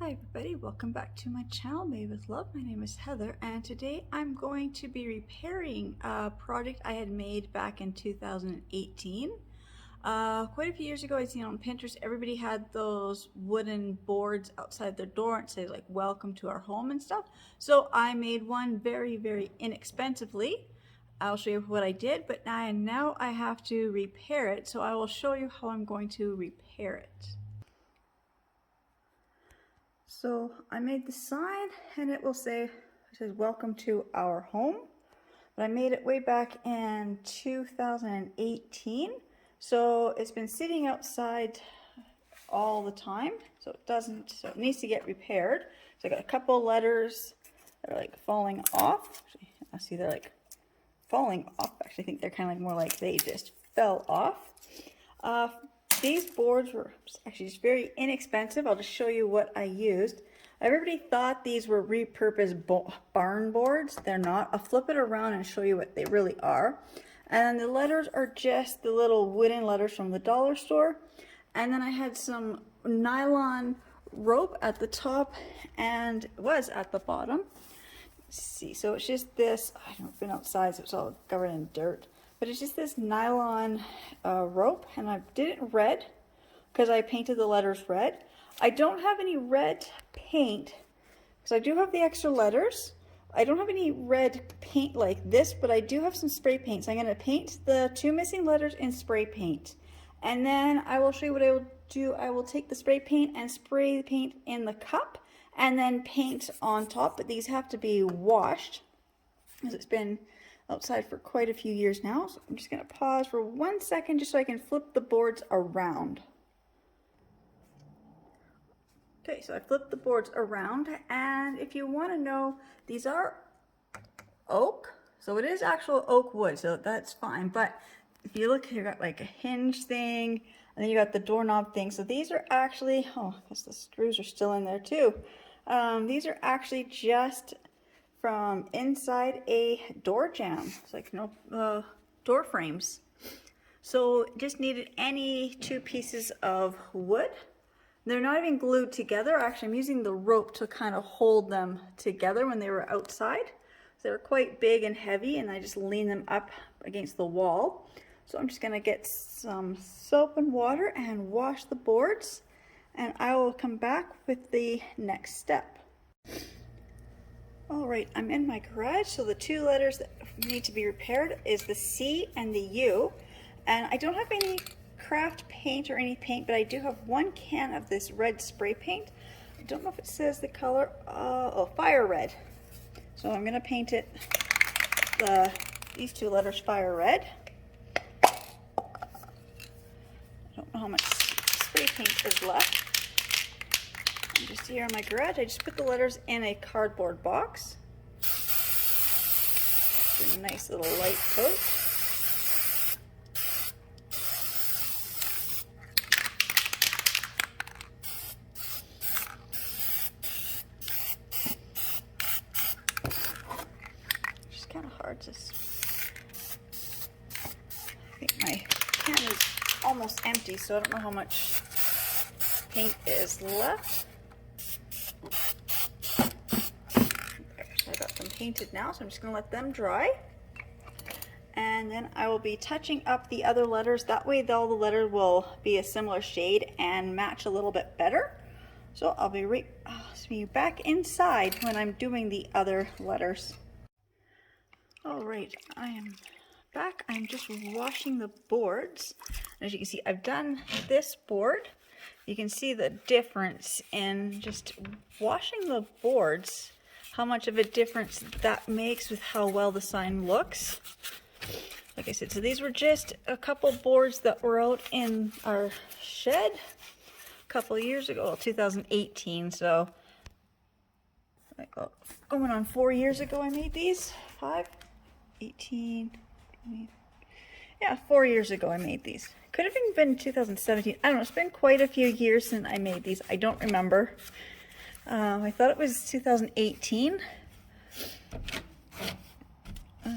Hi everybody, welcome back to my channel Made with Love. My name is Heather and today I'm going to be repairing a project I had made back in 2018. Quite a few years ago, I'd seen on Pinterest everybody had those wooden boards outside their door and say like welcome to our home and stuff. So I made one very inexpensively. I'll show you what I did, but now I have to repair it, so I will show you how I'm going to repair it. So I made the sign and it says welcome to our home. But I made it way back in 2018. So it's been sitting outside all the time. So it needs to get repaired. So I got a couple letters that are like falling off. Actually, I see they're like falling off. Actually, I think they're kind of like more like they just fell off. These boards were actually just very inexpensive. I'll just show you what I used. Everybody thought these were repurposed barn boards. They're not. I'll flip it around and show you what they really are. And the letters are just the little wooden letters from the dollar store. And then I had some nylon rope at the top and it was at the bottom. Let's see, so it's just this, I haven't been outside so it's all covered in dirt. But it's just this nylon rope, and I did it red because I painted the letters red. I don't have any red paint because I do have the extra letters. I don't have any red paint like this, but I do have some spray paint. So I'm going to paint the two missing letters in spray paint. And then I will show you what I will do. I will take the spray paint and spray the paint in the cup and then paint on top. But these have to be washed because it's been outside for quite a few years now. So I'm just going to pause for 1 second just so I can flip the boards around. Okay, so I flipped the boards around, and if you want to know, these are oak. So it is actual oak wood, so that's fine. But if you look, you got like a hinge thing, and then you got the doorknob thing. So these are actually, oh, I guess the screws are still in there too. These are actually just from inside a door jamb. It's like door frames. So just needed any two pieces of wood. They're not even glued together. Actually, I'm using the rope to kind of hold them together when they were outside. So they're quite big and heavy, and I just lean them up against the wall. So I'm just gonna get some soap and water and wash the boards, and I will come back with the next step. All right, I'm in my garage, so the two letters that need to be repaired is the C and the U. And I don't have any craft paint or any paint, but I do have one can of this red spray paint. I don't know if it says the color, fire red. So I'm gonna paint it, these two letters fire red. I don't know how much spray paint is left. I'm just here in my garage. I just put the letters in a cardboard box. Just a nice little light coat. It's kind of hard to. I think my can is almost empty, so I don't know how much paint is left. I got them painted now, so I'm just going to let them dry. And then I will be touching up the other letters. That way all the letters will be a similar shade and match a little bit better. So I'll be back inside when I'm doing the other letters. All right, I am back. I'm just washing the boards. As you can see, I've done this board. You can see the difference in just washing the boards, how much of a difference that makes with how well the sign looks. Like I said, so these were just a couple boards that were out in our shed a couple of years ago, 2018. So like, going on 4 years ago I made these. 5, 18, 20. Yeah, 4 years ago I made these. Could have even been 2017. I don't know, it's been quite a few years since I made these. I don't remember. I thought it was 2018.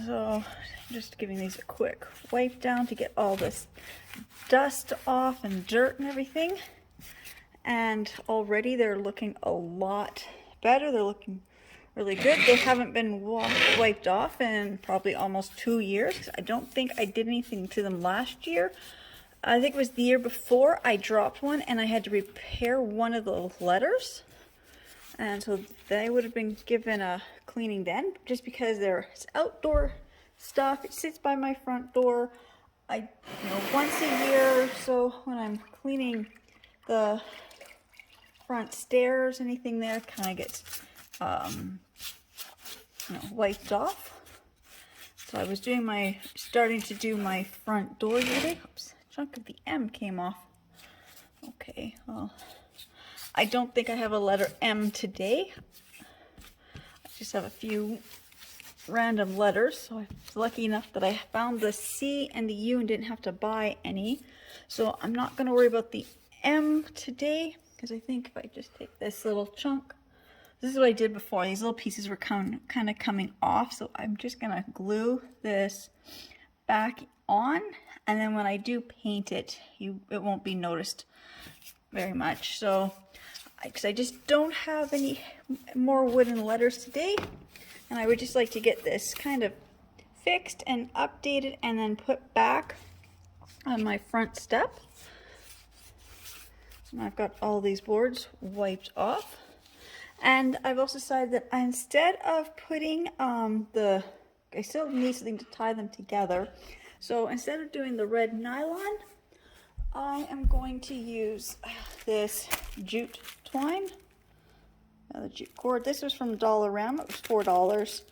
So just giving these a quick wipe down to get all this dust off and dirt and everything. and already they're looking a lot better. They're looking really good. They haven't been wiped off in probably almost 2 years. I don't think I did anything to them last year. I think it was the year before I dropped one and I had to repair one of the letters. And so they would have been given a cleaning then, just because it's outdoor stuff. It sits by my front door. Once a year or so when I'm cleaning the front stairs, anything there kind of gets wiped off. So I was starting to do my front door today. Oops, a chunk of the M came off. Okay, well, I don't think I have a letter M today. I just have a few random letters. So I was lucky enough that I found the C and the U and didn't have to buy any. So I'm not going to worry about the M today, because I think if I just take this little chunk, this is what I did before. These little pieces were kind of coming off. So I'm just going to glue this back on. And then when I do paint it, it won't be noticed very much. So, because I just don't have any more wooden letters today. And I would just like to get this kind of fixed and updated and then put back on my front step. So I've got all these boards wiped off. And I've also decided that instead of putting I still need something to tie them together. So instead of doing the red nylon, I am going to use this jute twine. The jute cord. This was from Dollarama. It was $4.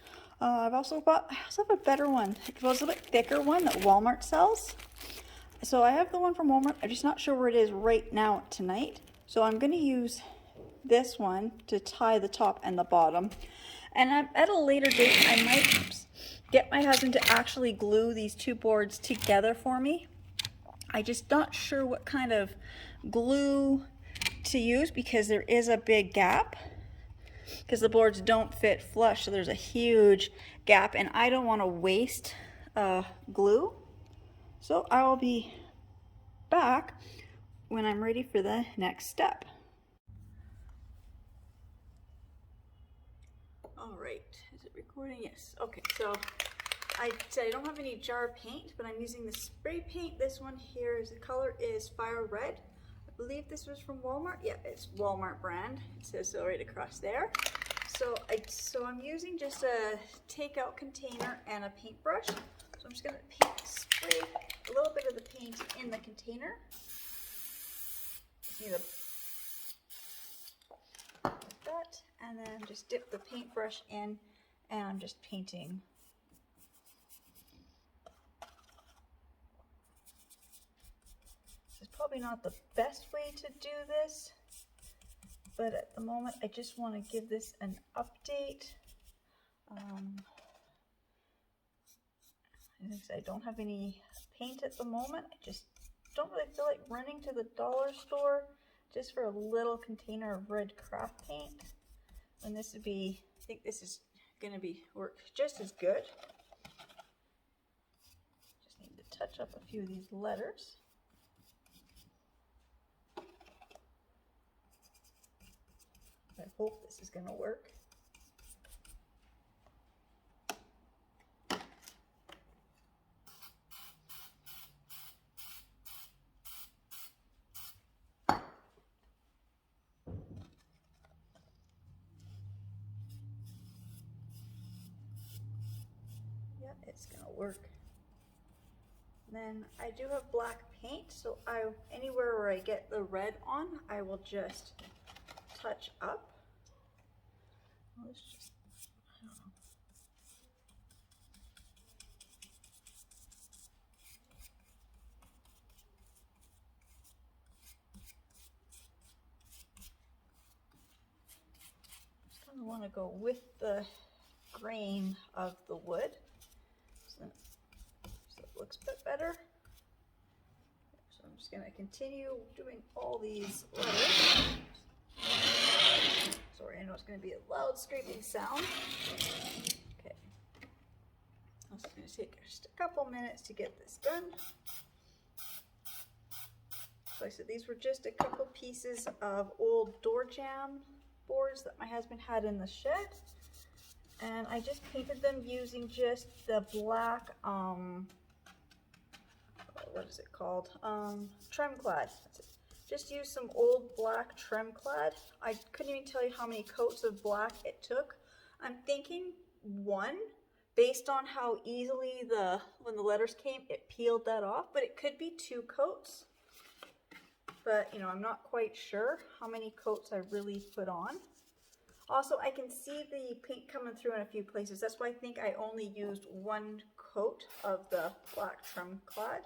I also have a better one. It was a bit thicker one that Walmart sells. So I have the one from Walmart. I'm just not sure where it is right now tonight. So I'm going to use this one to tie the top and the bottom. And at a later date, I might get my husband to actually glue these two boards together for me. I'm just not sure what kind of glue to use, because there is a big gap, because the boards don't fit flush, so there's a huge gap, and I don't want to waste glue. So I will be back when I'm ready for the next step. All right, is it recording? Yes. Okay, so I said I don't have any jar paint, but I'm using the spray paint. This one here the color is Fire Red. I believe this was from Walmart. Yeah, it's Walmart brand. It says so right across there. So I'm using just a takeout container and a paintbrush. So I'm just gonna spray a little bit of the paint in the container. Just need that, and then just dip the paintbrush in, and I'm just painting. This is probably not the best way to do this, but at the moment I just want to give this an update. I don't have any paint at the moment. I just don't really feel like running to the dollar store just for a little container of red craft paint. And this would be, I think this is going to work just as good. Just need to touch up a few of these letters. I hope this is going to work. Yeah, it's going to work. Then I do have black paint, so anywhere where I get the red on, I will just touch up. Let's just, I don't know. Just kind of want to go with the grain of the wood, so it looks a bit better. So I'm just going to continue doing all these letters. Sorry, I know it's going to be a loud scraping sound. Okay. I'm just going to take just a couple minutes to get this done. So I said these were just a couple pieces of old door jamb boards that my husband had in the shed. And I just painted them using just the black, what is it called? Tremclad. That's it. Just use some old black Tremclad. I couldn't even tell you how many coats of black it took. I'm thinking one, based on how easily when the letters came, it peeled that off, but it could be 2 coats. But you know, I'm not quite sure how many coats I really put on. Also, I can see the paint coming through in a few places. That's why I think I only used 1 coat of the black Tremclad.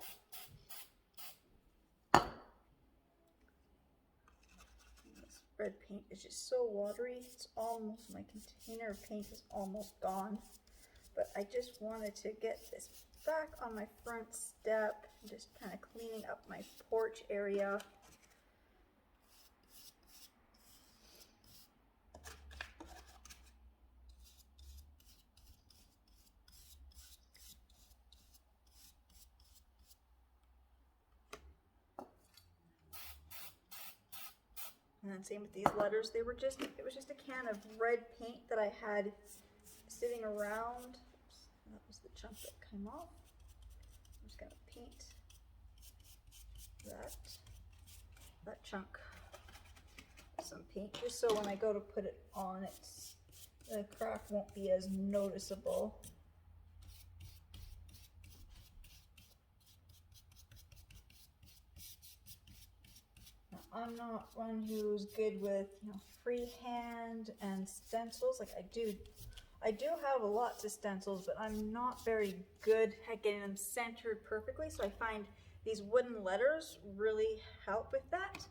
This red paint is just so watery. It's almost, my container of paint is almost gone. But I just wanted to get this back on my front step, just kind of cleaning up my porch area. And then same with these letters. It was just a can of red paint that I had sitting around. Oops, that was the chunk that came off. I'm just gonna paint that chunk with some paint, just so when I go to put it on, the crack won't be as noticeable. I'm not one who's good with, you know, freehand and stencils. Like I do have lots of stencils, but I'm not very good at getting them centered perfectly. So I find these wooden letters really help with that.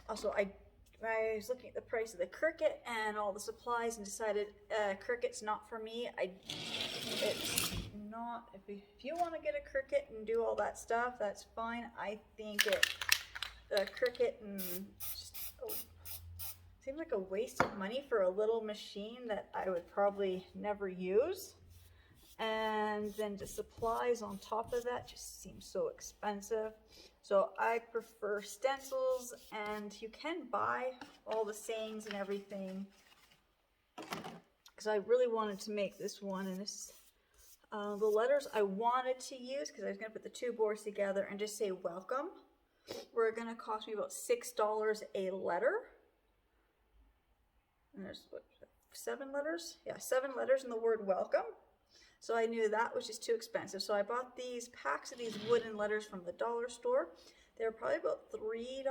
Also, I was looking at the price of the Cricut and all the supplies and decided Cricut's not for me. It's not, if you want to get a Cricut and do all that stuff, that's fine. I think the Cricut and just seems like a waste of money for a little machine that I would probably never use. And then the supplies on top of that just seems so expensive. So I prefer stencils, and you can buy all the sayings and everything. Because I really wanted to make this one, and this the letters I wanted to use, because I was going to put the 2 boards together and just say welcome, were going to cost me about $6 a letter. And there's what, 7 letters? Yeah, 7 letters in the word welcome. So I knew that was just too expensive. So I bought these packs of these wooden letters from the dollar store. They were probably about $3, I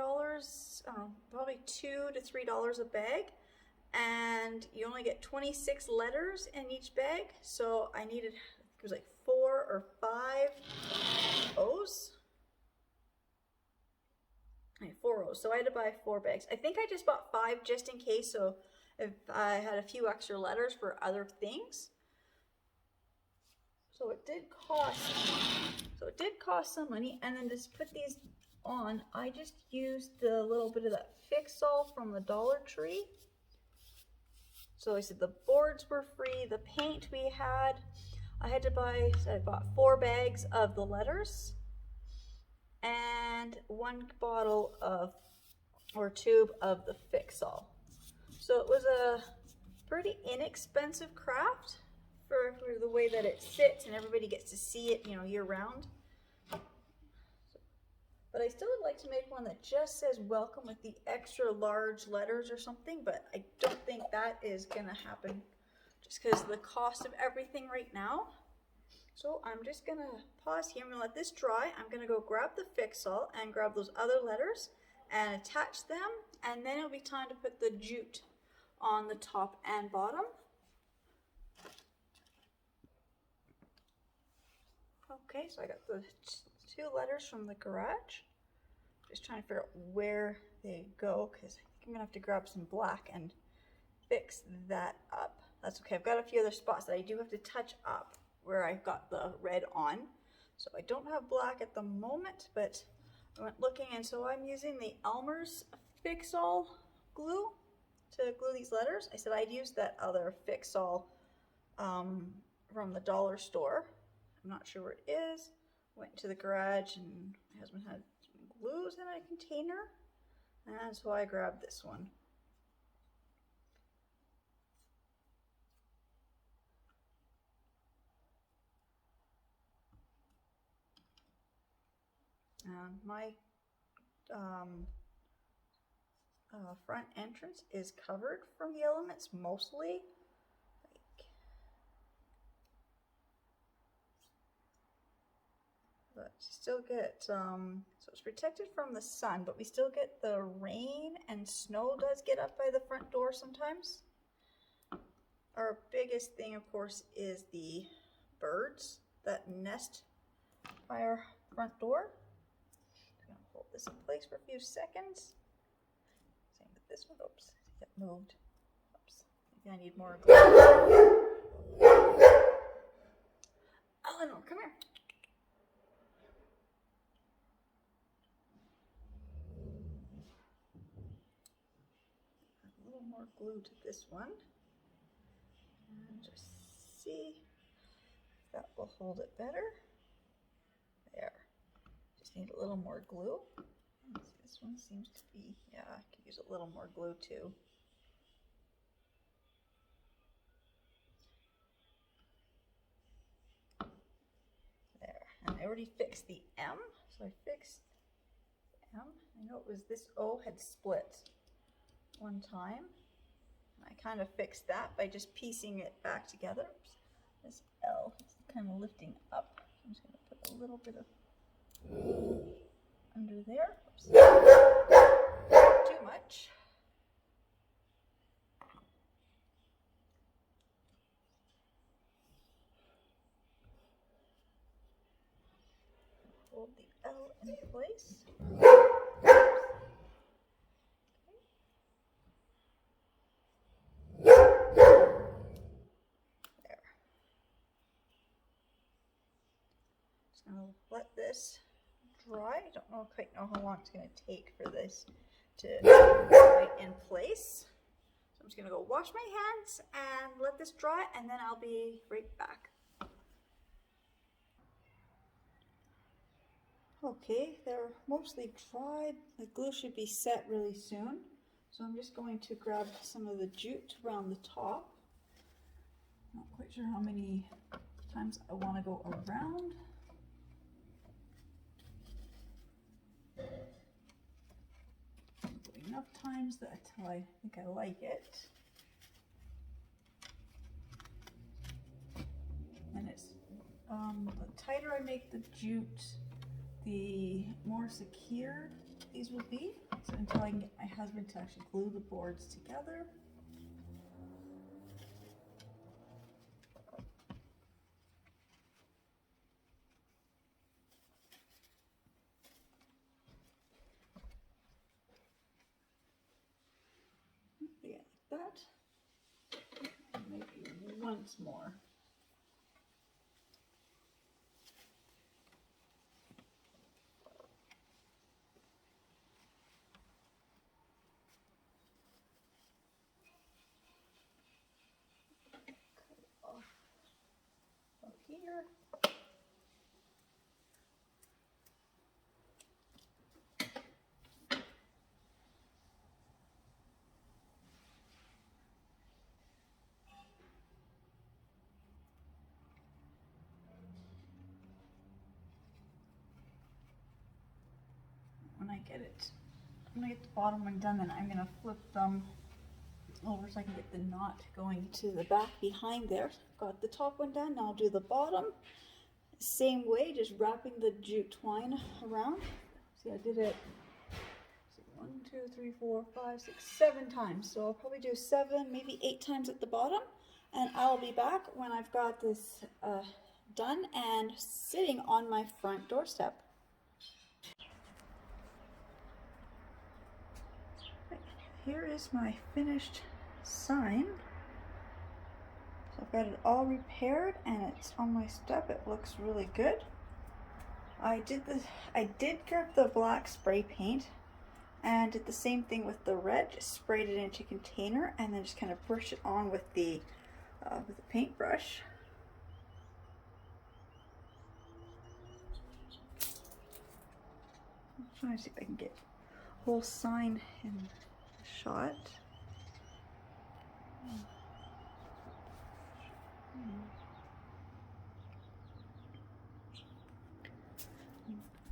don't know, probably $2 to $3 a bag. And you only get 26 letters in each bag. So I needed, it was like 4 or 5 O's. 4 O's. So I had to buy 4 bags. I think I just bought 5 just in case. So if I had a few extra letters for other things. So it did cost some money. And then to put these on, I just used the little bit of that Fix-All from the Dollar Tree. So I said the boards were free, the paint we had. I bought 4 bags of the letters and 1 bottle of, or tube of the Fix-All. So it was a pretty inexpensive craft for the way that it sits and everybody gets to see it, you know, year round. But I still would like to make one that just says welcome with the extra large letters or something, but I don't think that is gonna happen just because of the cost of everything right now. So I'm just gonna pause here. I'm gonna let this dry. I'm gonna go grab the Fix-All and grab those other letters and attach them, and then it'll be time to put the jute on the top and bottom. Okay, so I got the 2 letters from the garage. Just trying to figure out where they go, because I think I'm gonna have to grab some black and fix that up. That's okay. I've got a few other spots that I do have to touch up where I've got the red on. So I don't have black at the moment, but I went looking, and so I'm using the Elmer's Fix-All glue to glue these letters. I said I'd use that other Fix-All from the dollar store. I'm not sure where it is. Went to the garage, and my husband had glues in a container, and so I grabbed this one. And my front entrance is covered from the elements mostly. But you still get, so it's protected from the sun, but we still get the rain, and snow does get up by the front door sometimes. Our biggest thing, of course, is the birds that nest by our front door. I'm going to hold this in place for a few seconds. Same with this one. Oops, it moved. Oops, maybe I need more glue. Eleanor, come here. A little more glue to this one. And just see if that will hold it better. There. Just need a little more glue. This one seems to be, yeah, I could use a little more glue too. There. And I already fixed the M. So I fixed M. I know it was this O had split one time. I kind of fixed that by just piecing it back together. This L is kind of lifting up. I'm just going to put a little bit of under there. Oops. Too much. Hold the L in place. I'll let this dry. I don't quite know how long it's going to take for this to dry in place. So I'm just going to go wash my hands and let this dry, and then I'll be right back. Okay, they're mostly dried. The glue should be set really soon. So I'm just going to grab some of the jute around the top. Not quite sure how many times I want to go around. Enough times that I think I like it. And it's the tighter I make the jute, the more secure these will be. So until I can get my husband to actually glue the boards together. Yeah, like that. And maybe once more. Here. When I get the bottom one done, then I'm gonna flip them over so I can get the knot going to the back behind there. Got the top one done, now I'll do the bottom. Same way, just wrapping the jute twine around. See, I did it 1, 2, 3, 4, 5, 6, 7 times. So I'll probably do 7, maybe 8 times at the bottom. And I'll be back when I've got this done and sitting on my front doorstep. Here is my finished sign. So I've got it all repaired and it's on my step. It looks really good. I did grab the black spray paint and did the same thing with the red. Just sprayed it into a container and then just kind of brush it on with the paintbrush. trying to see if I can get a whole sign in the shot.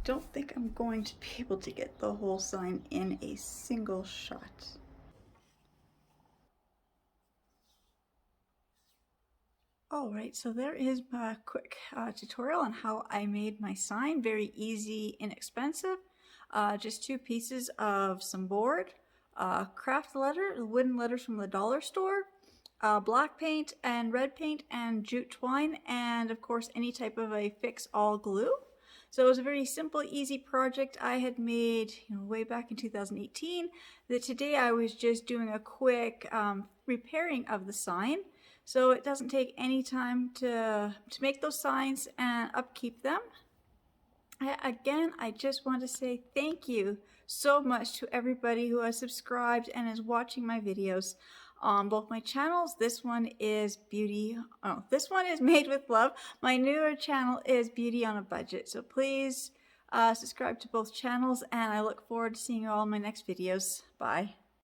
Don't think I'm going to be able to get the whole sign in a single shot. Alright, so there is my quick tutorial on how I made my sign. Very easy, inexpensive. Just 2 pieces of some board, craft letter, wooden letters from the dollar store, black paint and red paint and jute twine, and of course any type of a fix-all glue. So it was a very simple, easy project I had made way back in 2018 that today I was just doing a quick repairing of the sign. So it doesn't take any time to make those signs and upkeep them. Again, I just want to say thank you so much to everybody who has subscribed and is watching my videos on both my channels. This one is this one is Made with Love. My newer channel is Beauty on a Budget. So please subscribe to both channels, and I look forward to seeing you all in my next videos. Bye.